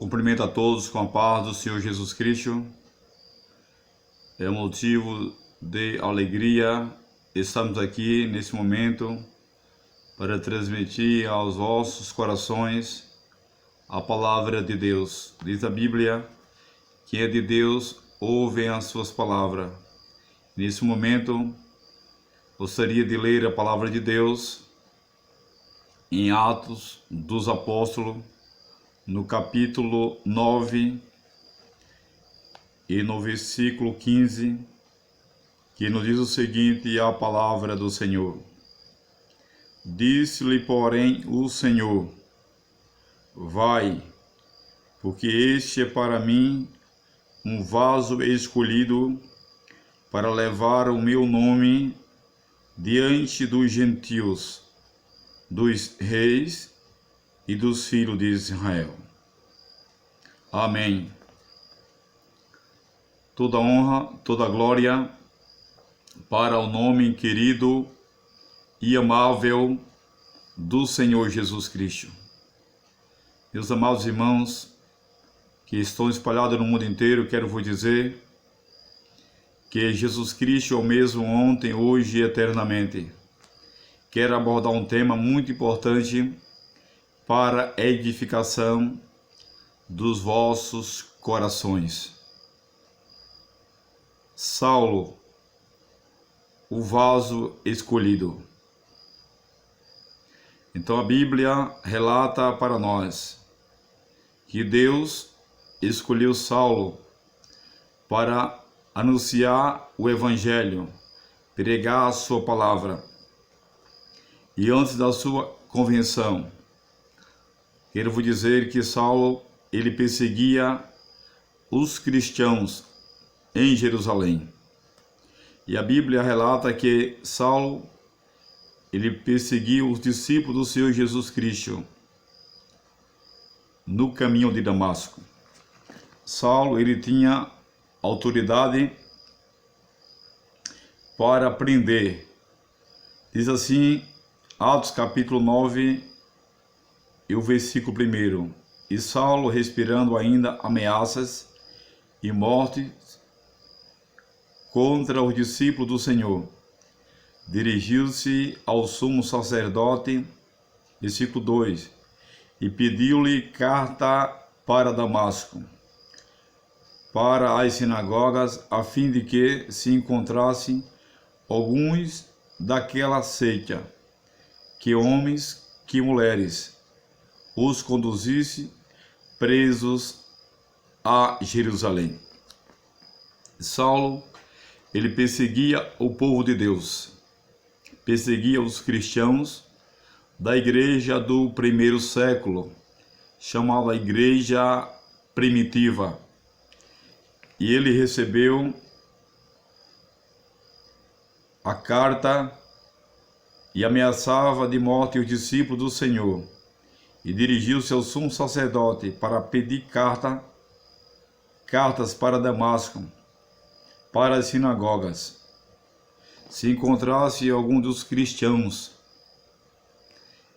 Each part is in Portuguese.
Cumprimento a todos com a paz do Senhor Jesus Cristo. É um motivo de alegria. Estamos aqui nesse momento para transmitir aos vossos corações a palavra de Deus. Diz a Bíblia: quem é de Deus ouve as suas palavras. Nesse momento, gostaria de ler a palavra de Deus em Atos dos Apóstolos, no capítulo 9 e no versículo 15, que nos diz o seguinte: a palavra do Senhor. Disse-lhe, porém, o Senhor: vai, porque este é para mim um vaso escolhido para levar o meu nome diante dos gentios, dos reis e dos filhos de Israel. Amém. Toda honra, toda glória para o nome querido e amável do Senhor Jesus Cristo. Meus amados irmãos que estão espalhados no mundo inteiro, quero vos dizer que Jesus Cristo é o mesmo ontem, hoje e eternamente. Quero abordar um tema muito importante para a edificação dos vossos corações. Saulo, o vaso escolhido. Então a Bíblia relata para nós que Deus escolheu Saulo para anunciar o Evangelho, pregar a sua palavra. E antes da sua convenção, quero vos dizer que Saulo, ele perseguia os cristãos em Jerusalém. E a Bíblia relata que Saulo, ele perseguiu os discípulos do Senhor Jesus Cristo no caminho de Damasco. Saulo, ele tinha autoridade para prender. Diz assim, Atos capítulo 9 e o versículo 1. E Saulo, respirando ainda ameaças e morte contra os discípulos do Senhor, dirigiu-se ao sumo sacerdote, versículo 2, e pediu-lhe carta para Damasco, para as sinagogas, a fim de que se encontrassem alguns daquela seita, que homens, que mulheres, os conduzisse presos a Jerusalém. Saulo, ele perseguia o povo de Deus, perseguia os cristãos da igreja do primeiro século, chamada igreja primitiva. E ele recebeu a carta e ameaçava de morte os discípulos do Senhor, e dirigiu-se ao sumo sacerdote para pedir cartas para Damasco, para as sinagogas. Se encontrasse algum dos cristãos,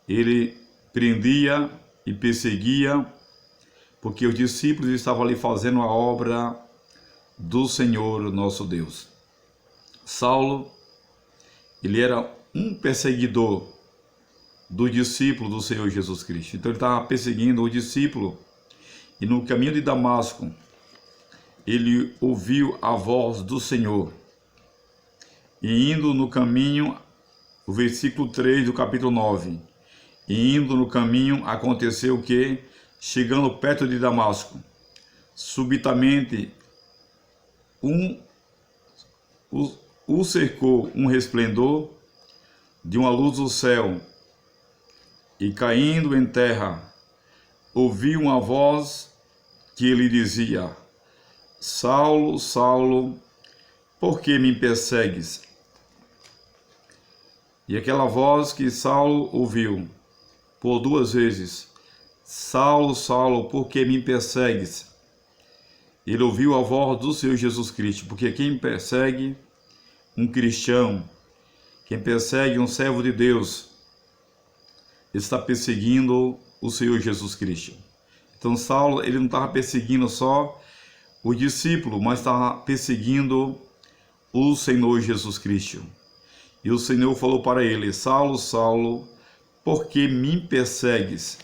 ele prendia e perseguia, porque os discípulos estavam ali fazendo a obra do Senhor nosso Deus. Saulo, ele era um perseguidor do discípulo do Senhor Jesus Cristo. Então ele estava perseguindo o discípulo, e no caminho de Damasco ele ouviu a voz do Senhor, e indo no caminho, o versículo 3 do capítulo 9, e indo no caminho aconteceu que, chegando perto de Damasco, subitamente o cercou um resplendor de uma luz do céu, e caindo em terra, ouviu uma voz que lhe dizia: Saulo, Saulo, por que me persegues? E aquela voz que Saulo ouviu por duas vezes: Saulo, Saulo, por que me persegues? Ele ouviu a voz do Senhor Jesus Cristo, porque quem persegue um cristão, quem persegue um servo de Deus, está perseguindo o Senhor Jesus Cristo. Então Saulo, ele não estava perseguindo só o discípulo, mas estava perseguindo o Senhor Jesus Cristo. E o Senhor falou para ele: Saulo, Saulo, por que me persegues?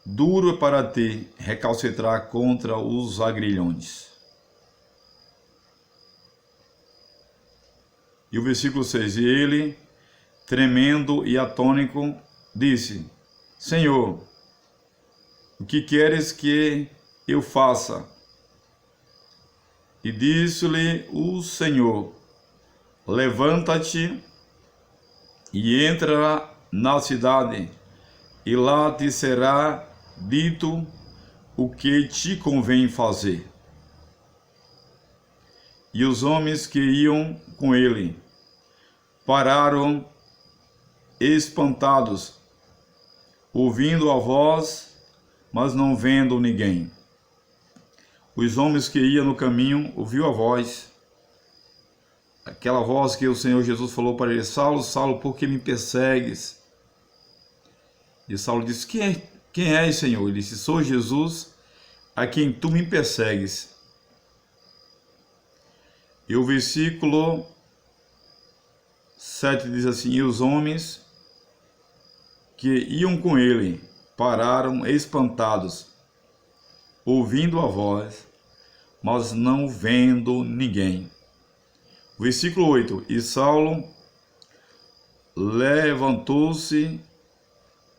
Duro é para ti recalcitrar contra os agrilhões. E o versículo 6, e ele, tremendo e atônico, disse: Senhor, o que queres que eu faça? E disse-lhe o Senhor: levanta-te e entra na cidade, e lá te será dito o que te convém fazer. E os homens que iam com ele pararam espantados, ouvindo a voz, mas não vendo ninguém. Os homens que iam no caminho ouviram a voz, aquela voz que o Senhor Jesus falou para ele: Saulo, Saulo, por que me persegues? E Saulo disse: Quem és, Senhor? Ele disse: sou Jesus, a quem tu me persegues. E o versículo 7 diz assim: e os homens que iam com ele pararam espantados, ouvindo a voz, mas não vendo ninguém. Versículo 8: e Saulo levantou-se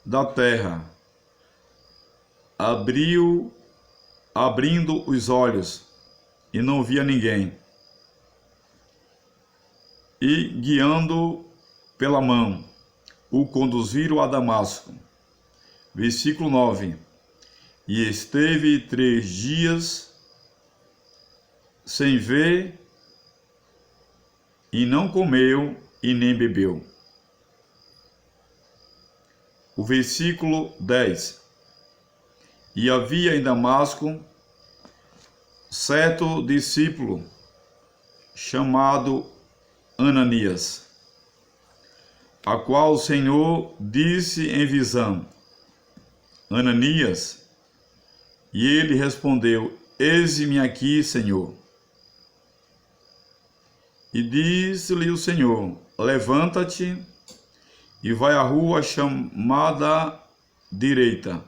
da terra, abrindo os olhos, e não via ninguém. E guiando pela mão, o conduziram a Damasco. Versículo 9: e esteve 3 dias sem ver, e não comeu e nem bebeu. O versículo 10: e havia em Damasco certo discípulo chamado Ananias, a qual o Senhor disse em visão: Ananias. E ele respondeu: eis-me aqui, Senhor. E disse-lhe o Senhor: levanta-te e vai à rua chamada direita,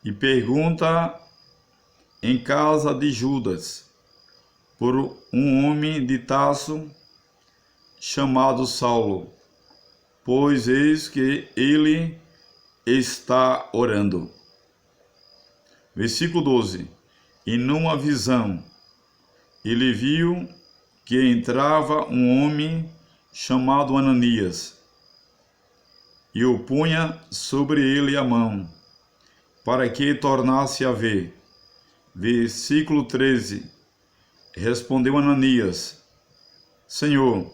e pergunta em casa de Judas por um homem de Tarso chamado Saulo, pois eis que ele está orando. Versículo 12: e numa visão ele viu que entrava um homem chamado Ananias, e o punha sobre ele a mão, para que tornasse a ver. Versículo 13: respondeu Ananias: Senhor,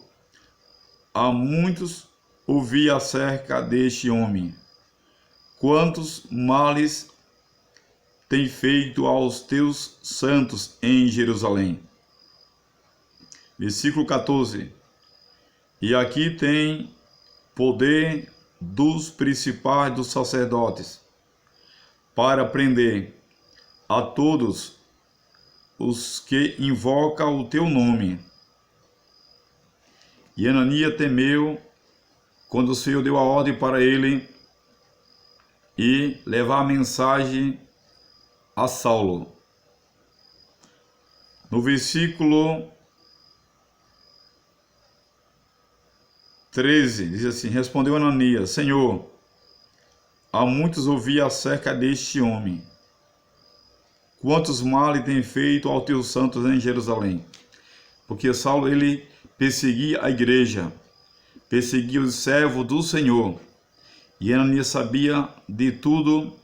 há muitos ouvi acerca deste homem, quantos males tem feito aos teus santos em Jerusalém. Versículo 14: e aqui tem poder dos principais dos sacerdotes para prender a todos os que invocam o teu nome. E Ananias temeu quando o Senhor deu a ordem para ele e levar a mensagem a Saulo. No versículo 13, diz assim: respondeu Ananias: Senhor, há muitos ouvi acerca deste homem, quantos males tem feito aos teus santos em Jerusalém. Porque Saulo, ele perseguia a igreja, perseguia os servos do Senhor, e Ananias sabia de tudo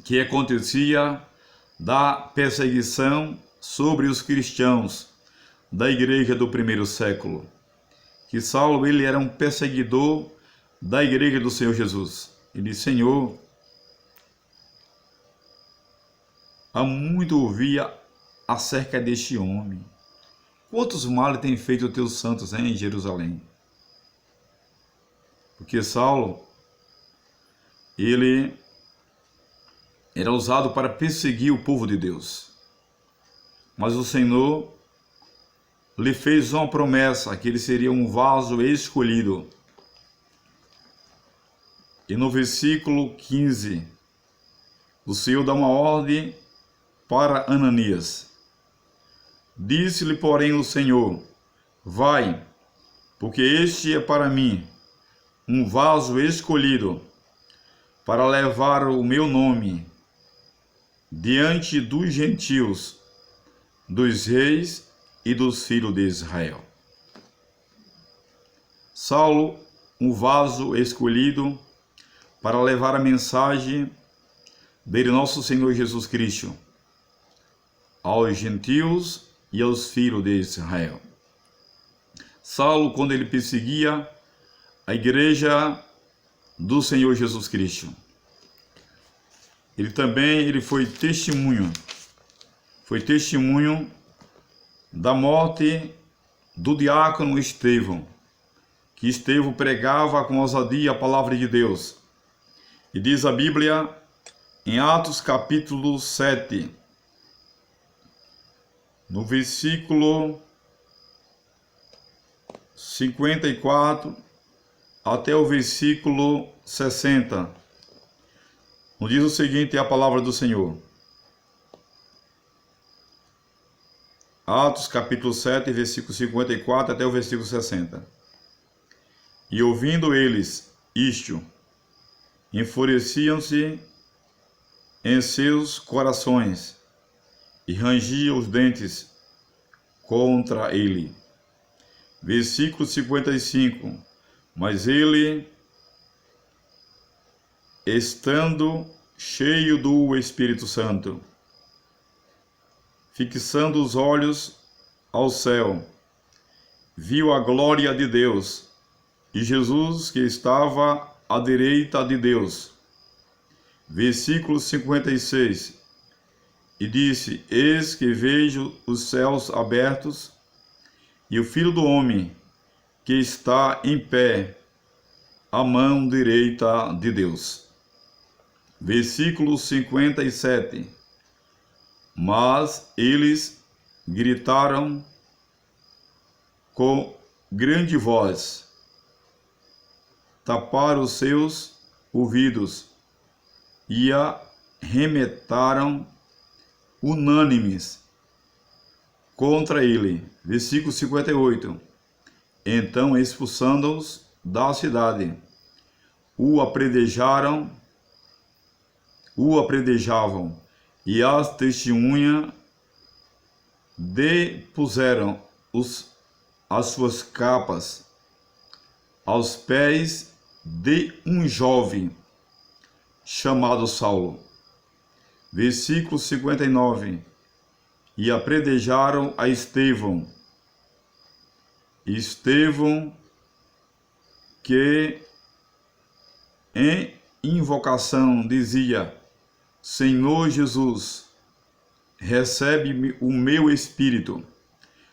que acontecia da perseguição sobre os cristãos da igreja do primeiro século. Que Saulo, ele era um perseguidor da igreja do Senhor Jesus. Ele disse: Senhor, há muito ouvia acerca deste homem. Quantos males tem feito os teus santos em Jerusalém? Porque Saulo, ele era usado para perseguir o povo de Deus. Mas o Senhor lhe fez uma promessa, que ele seria um vaso escolhido. E no versículo 15, o Senhor dá uma ordem para Ananias. Disse-lhe, porém, o Senhor: vai, porque este é para mim um vaso escolhido para levar o meu nome diante dos gentios, dos reis e dos filhos de Israel. Saulo, um vaso escolhido para levar a mensagem dele, nosso Senhor Jesus Cristo, aos gentios e aos filhos de Israel. Saulo, quando ele perseguia a igreja do Senhor Jesus Cristo, ele foi testemunho da morte do diácono Estevão, que Estevão pregava com ousadia a palavra de Deus. E diz a Bíblia, em Atos capítulo 7, no versículo 54 até o versículo 60, nos diz o seguinte, é a palavra do Senhor. Atos capítulo 7, versículo 54 até o versículo 60. E ouvindo eles isto, enfureciam-se em seus corações e rangiam os dentes contra ele. Versículo 55. Mas ele, estando cheio do Espírito Santo, fixando os olhos ao céu, viu a glória de Deus e Jesus que estava à direita de Deus. Versículo 56. E disse: eis que vejo os céus abertos e o Filho do Homem que está em pé à mão direita de Deus. Versículo 57. Mas eles gritaram com grande voz, taparam os seus ouvidos e arremetaram unânimes contra ele. Versículo 58. Então, expulsando-os da cidade, o apredejavam e as testemunhas depuseram as suas capas aos pés de um jovem chamado Saulo. Versículo 59. E apredejaram a Estevão. Estevão, que em invocação dizia: Senhor Jesus, recebe o meu espírito.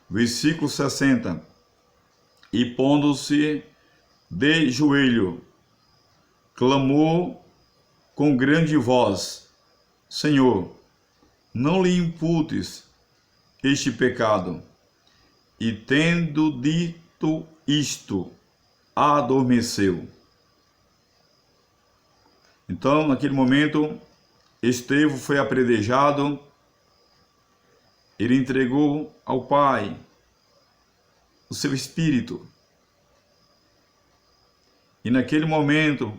Versículo 60. E pondo-se de joelho, clamou com grande voz: Senhor, não lhe imputes este pecado. E tendo dito isto, adormeceu. Então, naquele momento, Estevão foi apredejado, ele entregou ao Pai o seu espírito. E naquele momento,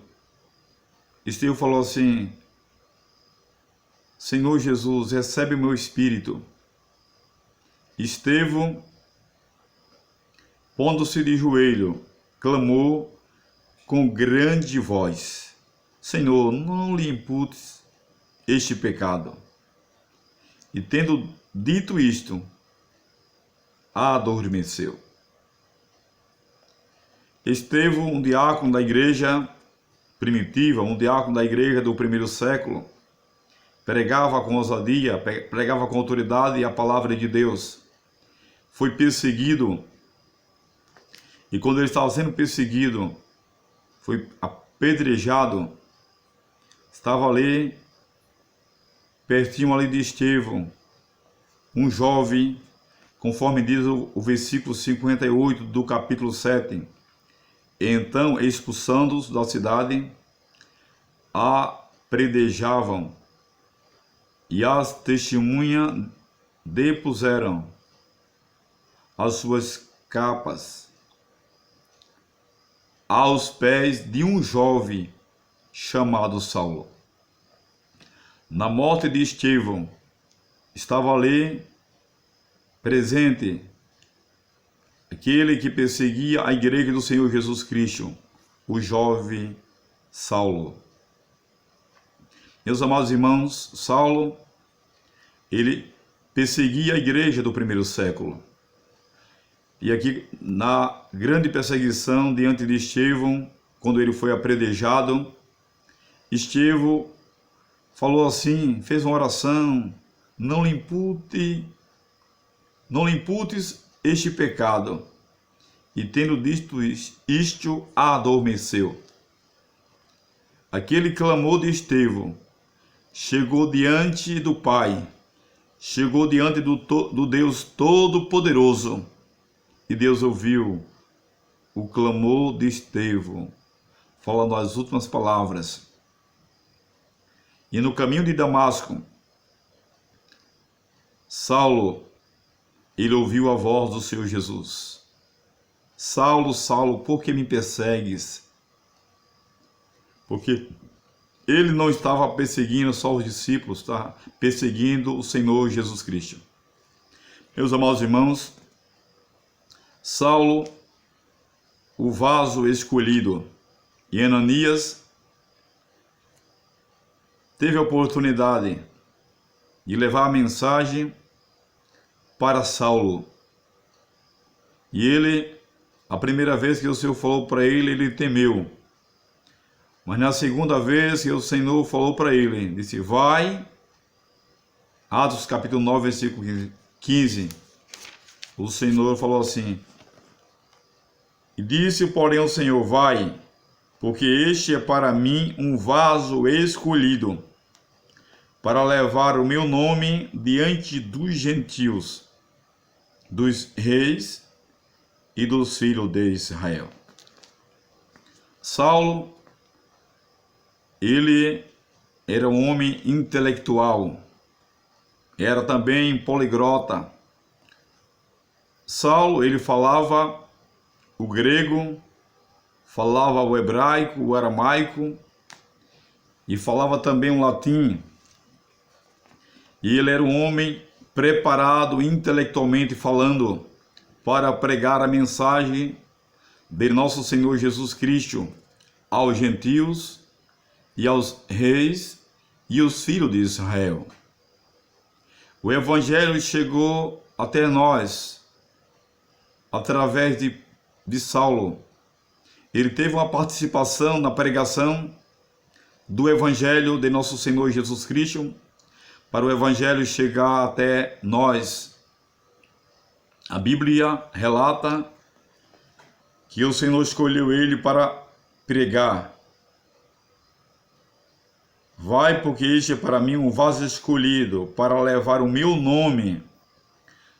Estevão falou assim: Senhor Jesus, recebe o meu espírito. Estevão, pondo-se de joelho, clamou com grande voz: Senhor, não lhe imputes este pecado. E tendo dito isto, adormeceu. Estevão, um diácono da igreja primitiva, um diácono da igreja do primeiro século, pregava com ousadia, pregava com autoridade a palavra de Deus. Foi perseguido, e quando ele estava sendo perseguido, foi apedrejado, estava ali pertinho ali de Estevão, um jovem, conforme diz o versículo 58 do capítulo 7. Então, expulsando-os da cidade, apredejavam, e as testemunhas depuseram as suas capas aos pés de um jovem chamado Saulo. Na morte de Estevão, estava ali presente aquele que perseguia a igreja do Senhor Jesus Cristo, o jovem Saulo. Meus amados irmãos, Saulo, ele perseguia a igreja do primeiro século. E aqui, na grande perseguição diante de Estevão, quando ele foi apredejado, Estevão falou assim, fez uma oração: não lhe imputes este pecado. E tendo dito isto, adormeceu. Aquele clamor de Estevão chegou diante do Pai, chegou diante do Deus Todo-Poderoso, e Deus ouviu o clamor de Estevão, falando as últimas palavras. E no caminho de Damasco, Saulo, ele ouviu a voz do Senhor Jesus: Saulo, Saulo, por que me persegues? Porque ele não estava perseguindo só os discípulos, está perseguindo o Senhor Jesus Cristo. Meus amados irmãos, Saulo, o vaso escolhido, e Ananias teve a oportunidade de levar a mensagem para Saulo. E ele, a primeira vez que o Senhor falou para ele, ele temeu. Mas na segunda vez que o Senhor falou para ele, disse: vai, Atos capítulo 9, versículo 15, o Senhor falou assim: e disse, porém, o Senhor: vai, porque este é para mim um vaso escolhido, para levar o meu nome diante dos gentios, dos reis e dos filhos de Israel. Saulo, ele era um homem intelectual, era também poliglota. Saulo, ele falava o grego, falava o hebraico, o aramaico e falava também o latim. E ele era um homem preparado intelectualmente falando para pregar a mensagem de nosso Senhor Jesus Cristo aos gentios e aos reis e os filhos de Israel. O evangelho chegou até nós através de Saulo. Ele teve uma participação na pregação do evangelho de nosso Senhor Jesus Cristo, para o evangelho chegar até nós. A Bíblia relata que o Senhor escolheu ele para pregar. Vai, porque este é para mim um vaso escolhido, para levar o meu nome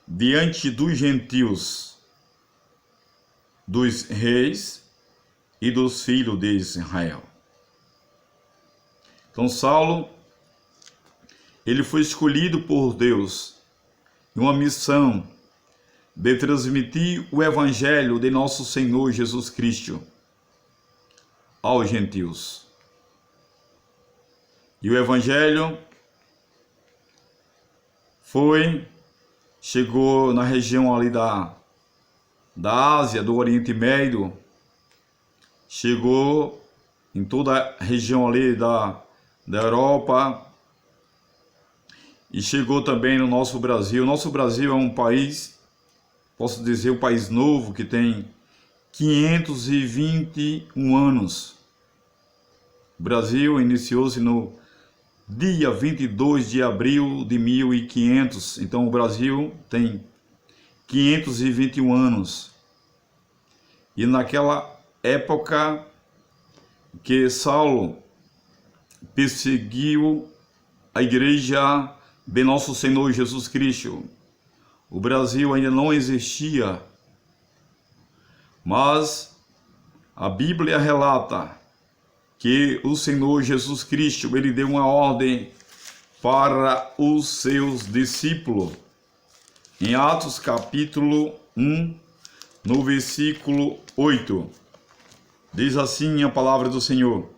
diante dos gentios, dos reis e dos filhos de Israel. Então Saulo, ele foi escolhido por Deus em uma missão de transmitir o evangelho de nosso Senhor Jesus Cristo aos gentios. E o evangelho chegou na região ali da Ásia, do Oriente Médio, chegou em toda a região ali da Europa, e chegou também no nosso Brasil. Nosso Brasil é um país, posso dizer, um país novo, que tem 521 anos. O Brasil iniciou-se no dia 22 de abril de 1500. Então o Brasil tem 521 anos. E naquela época que Saulo perseguiu a igreja de nosso Senhor Jesus Cristo. O Brasil ainda não existia, mas a Bíblia relata que o Senhor Jesus Cristo, ele deu uma ordem para os seus discípulos. Em Atos capítulo 1, no versículo 8, diz assim a palavra do Senhor: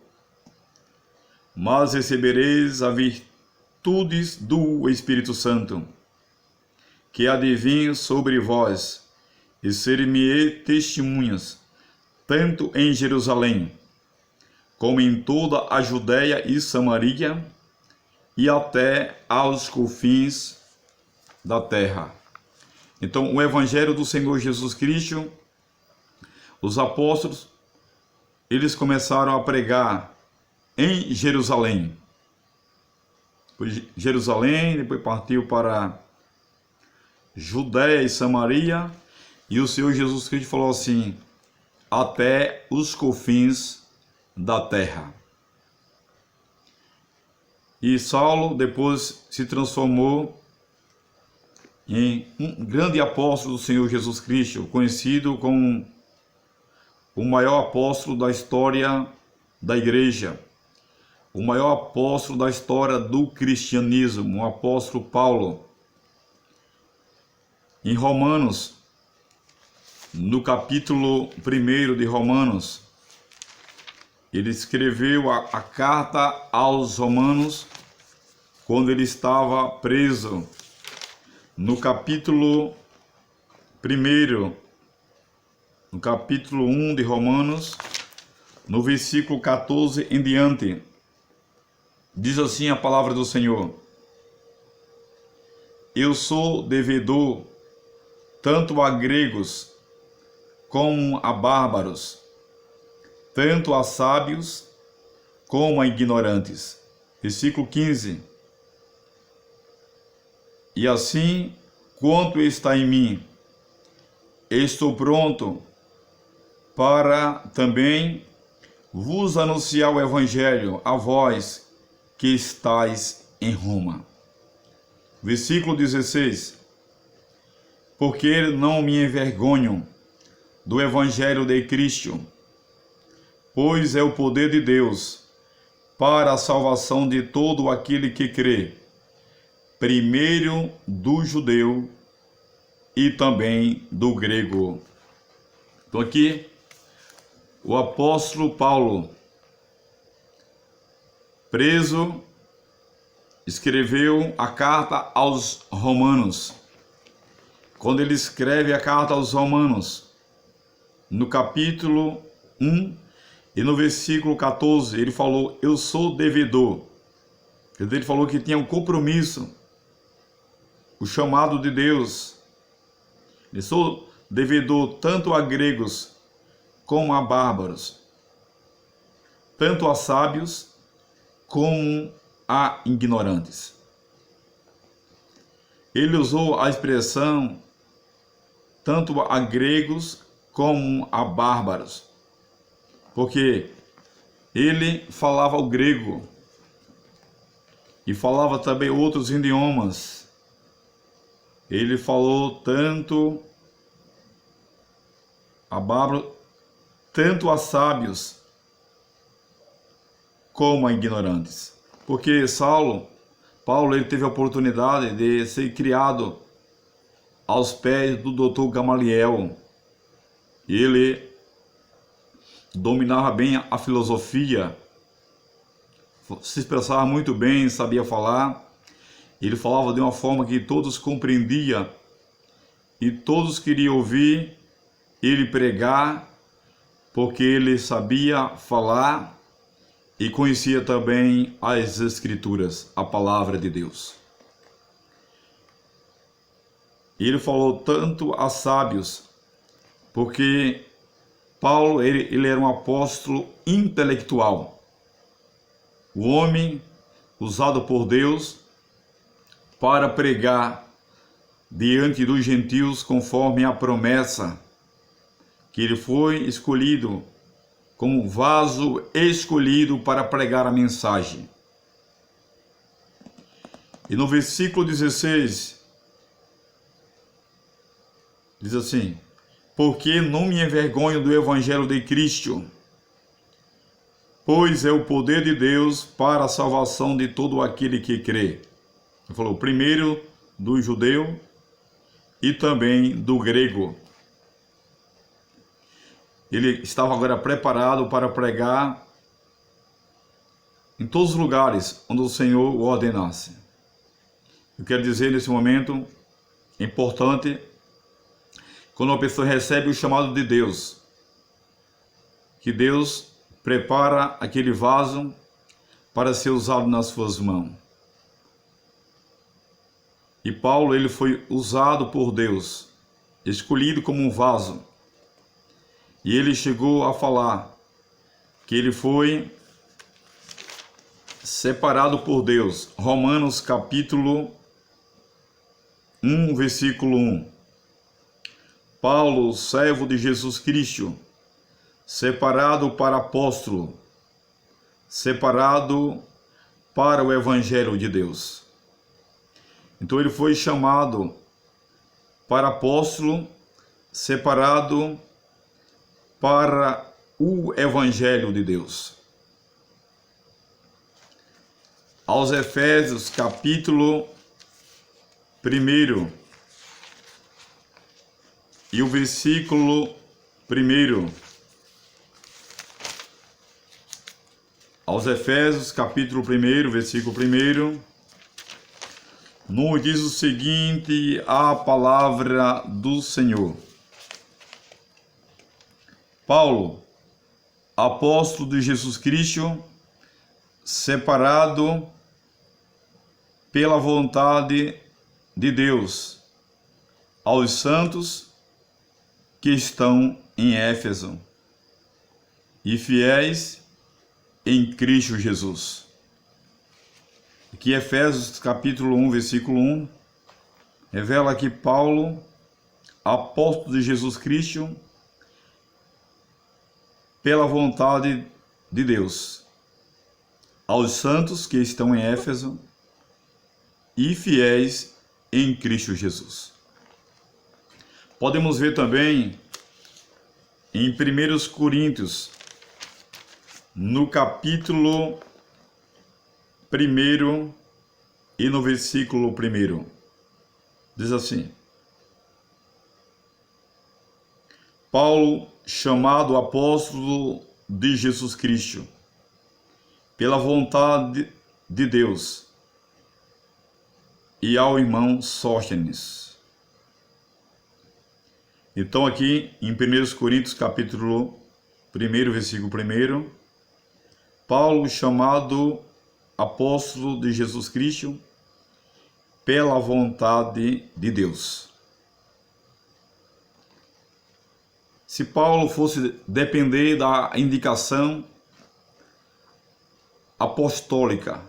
mas recebereis a virtudes do Espírito Santo, que há de vir sobre vós, e ser-me testemunhas, tanto em Jerusalém, como em toda a Judéia e Samaria, e até aos confins da terra. Então, o Evangelho do Senhor Jesus Cristo, os apóstolos, eles começaram a pregar em Jerusalém. Depois partiu para Judéia e Samaria, e o Senhor Jesus Cristo falou assim: até os confins da terra. E Saulo depois se transformou em um grande apóstolo do Senhor Jesus Cristo, conhecido como o maior apóstolo da história da igreja, o maior apóstolo da história do cristianismo, o apóstolo Paulo. Em Romanos, no capítulo 1 de Romanos, ele escreveu a carta aos Romanos quando ele estava preso. No capítulo 1, no capítulo 1 de Romanos, no versículo 14 em diante, diz assim a palavra do Senhor: eu sou devedor tanto a gregos como a bárbaros, tanto a sábios como a ignorantes. Versículo 15. E assim, quanto está em mim, estou pronto para também vos anunciar o Evangelho a vós que estáis em Roma. Versículo 16. Porque não me envergonho do Evangelho de Cristo, pois é o poder de Deus para a salvação de todo aquele que crê, primeiro do judeu e também do grego. Então aqui, o apóstolo Paulo, preso, escreveu a carta aos Romanos. Quando ele escreve a carta aos Romanos, no capítulo 1 e no versículo 14, ele falou: eu sou devedor. Ele falou que tinha um compromisso, o chamado de Deus. Eu sou devedor tanto a gregos como a bárbaros, tanto a sábios como a ignorantes. Ele usou a expressão tanto a gregos como a bárbaros, porque ele falava o grego e falava também outros idiomas. Ele falou tanto a bárbaro, tanto a sábios como a ignorantes. Porque Paulo ele teve a oportunidade de ser criado aos pés do Dr. Gamaliel. Ele dominava bem a filosofia, se expressava muito bem, sabia falar. Ele falava de uma forma que todos compreendiam e todos queriam ouvir ele pregar, porque ele sabia falar e conhecia também as Escrituras, a palavra de Deus. Ele falou tanto a sábios, porque Paulo ele era um apóstolo intelectual, o homem usado por Deus para pregar diante dos gentios conforme a promessa, que ele foi escolhido como vaso escolhido para pregar a mensagem. E no versículo 16, diz assim: porque não me envergonho do evangelho de Cristo, pois é o poder de Deus para a salvação de todo aquele que crê. Ele falou primeiro do judeu e também do grego. Ele estava agora preparado para pregar em todos os lugares onde o Senhor o ordenasse. Eu quero dizer nesse momento, é importante, quando uma pessoa recebe o chamado de Deus, que Deus prepara aquele vaso para ser usado nas suas mãos. E Paulo, ele foi usado por Deus, escolhido como um vaso. E ele chegou a falar que ele foi separado por Deus. Romanos capítulo 1, versículo 1. Paulo, servo de Jesus Cristo, separado para apóstolo, separado para o evangelho de Deus. Então ele foi chamado para apóstolo, separado para o evangelho de Deus. Aos Efésios, capítulo 1, e o versículo 1. Aos Efésios, capítulo 1, versículo 1, nos diz o seguinte, a palavra do Senhor. Paulo, apóstolo de Jesus Cristo, separado pela vontade de Deus, aos santos que estão em Éfeso e fiéis em Cristo Jesus. Aqui Efésios capítulo 1, versículo 1, revela que Paulo, apóstolo de Jesus Cristo, pela vontade de Deus, aos santos que estão em Éfeso e fiéis em Cristo Jesus. Podemos ver também em 1 Coríntios, no capítulo 1 e no versículo 1. Diz assim: Paulo, chamado apóstolo de Jesus Cristo, pela vontade de Deus, e ao irmão Sóstenes. Então aqui em 1 Coríntios capítulo 1, versículo 1, Paulo, chamado apóstolo de Jesus Cristo, pela vontade de Deus. Se Paulo fosse depender da indicação apostólica,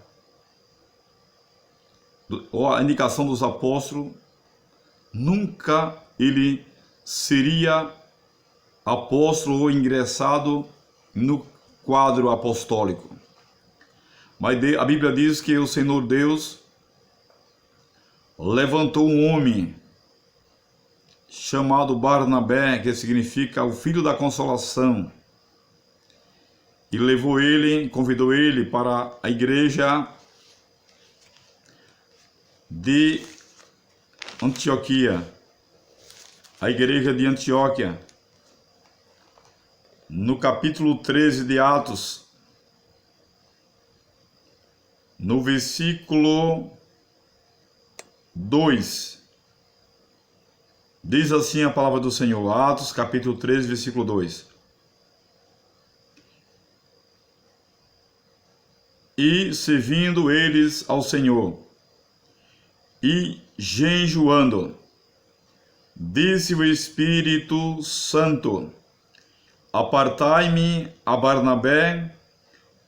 ou a indicação dos apóstolos, nunca ele seria apóstolo ou ingressado no quadro apostólico. Mas a Bíblia diz que o Senhor Deus levantou um homem chamado Barnabé, que significa o filho da consolação, e levou ele, convidou ele para a igreja de Antioquia, a igreja de Antioquia, no capítulo 13 de Atos, no versículo 2, diz assim a palavra do Senhor, Atos capítulo 13, versículo 2. E servindo eles ao Senhor, e jejuando, disse o Espírito Santo: apartai-me a Barnabé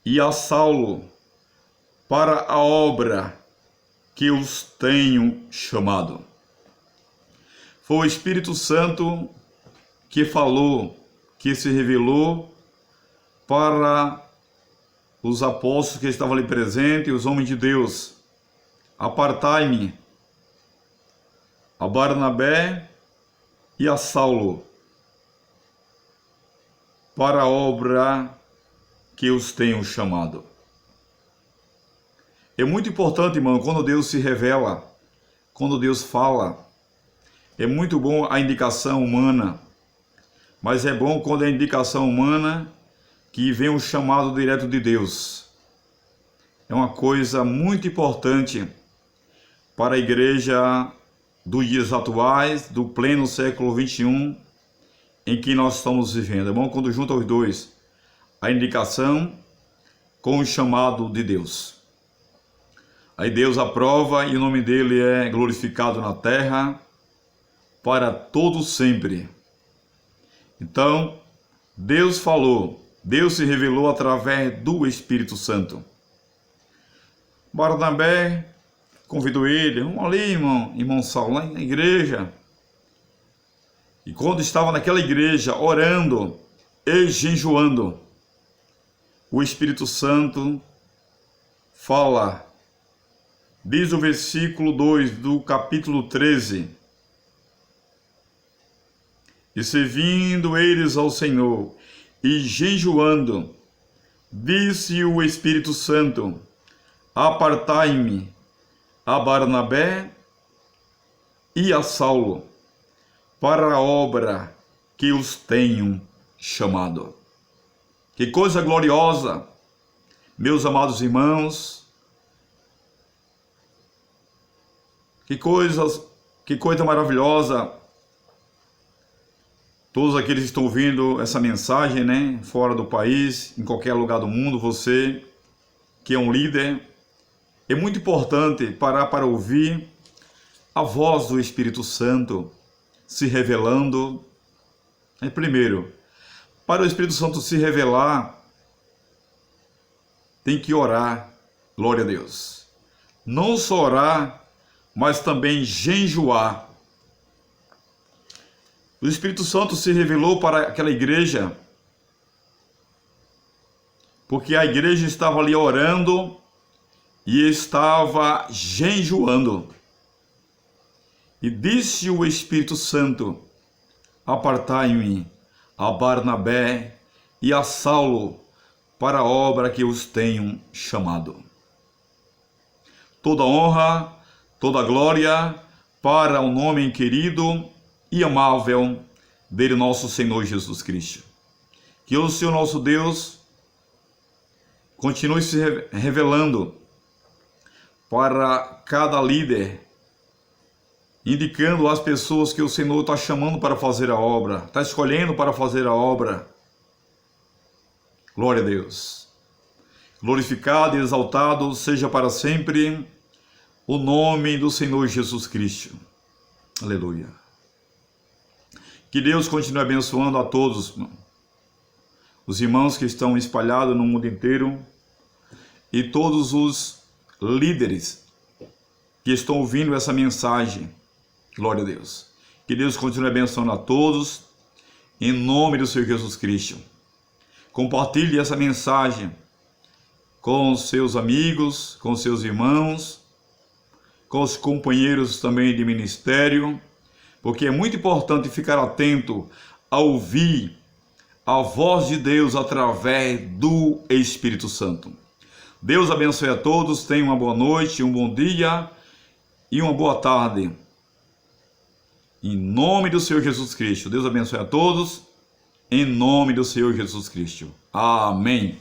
e a Saulo para a obra que os tenho chamado. Foi o Espírito Santo que falou, que se revelou para os apóstolos que estavam ali presentes, os homens de Deus, apartai-me a Barnabé e a Saulo para a obra que os tenho chamado. É muito importante, irmão, quando Deus se revela, quando Deus fala. É muito bom a indicação humana, mas é bom quando é a indicação humana que vem um chamado direto de Deus. É uma coisa muito importante para a igreja dos dias atuais, do pleno século XXI, em que nós estamos vivendo. É bom quando junta os dois, a indicação com o chamado de Deus. Aí Deus aprova e o nome dele é glorificado na terra para todo sempre. Então, Deus falou, Deus se revelou através do Espírito Santo. Barnabé convidou ele, vamos ali, irmão Saulo, lá na igreja. E quando estava naquela igreja, orando e jejuando, o Espírito Santo fala. Diz o versículo 2 do capítulo 13. E servindo eles ao Senhor e jejuando, disse o Espírito Santo, apartai-me a Barnabé e a Saulo para a obra que os tenho chamado. Que coisa gloriosa, meus amados irmãos. Que coisa maravilhosa. Todos aqueles que estão ouvindo essa mensagem, né, fora do país, em qualquer lugar do mundo, você que é um líder, é muito importante parar para ouvir a voz do Espírito Santo se revelando. Primeiro, para o Espírito Santo se revelar, tem que orar, glória a Deus. Não só orar, mas também jejuar. O Espírito Santo se revelou para aquela igreja, porque a igreja estava ali orando e estava jejuando. E disse o Espírito Santo, apartai-me a Barnabé e a Saulo para a obra que os tenho chamado. Toda honra, toda glória para o nome querido e amável dele, nosso Senhor Jesus Cristo. Que o Senhor nosso Deus continue se revelando para cada líder, indicando as pessoas que o Senhor está chamando para fazer a obra, está escolhendo para fazer a obra. Glória a Deus. Glorificado e exaltado seja para sempre o nome do Senhor Jesus Cristo. Aleluia. Que Deus continue abençoando a todos os irmãos que estão espalhados no mundo inteiro e todos os líderes que estão ouvindo essa mensagem. Glória a Deus. Que Deus continue abençoando a todos em nome do Senhor Jesus Cristo. Compartilhe essa mensagem com os seus amigos, com os seus irmãos, com os companheiros também de ministério, porque é muito importante ficar atento a ouvir a voz de Deus através do Espírito Santo. Deus abençoe a todos, tenham uma boa noite, um bom dia e uma boa tarde. Em nome do Senhor Jesus Cristo. Deus abençoe a todos, em nome do Senhor Jesus Cristo. Amém.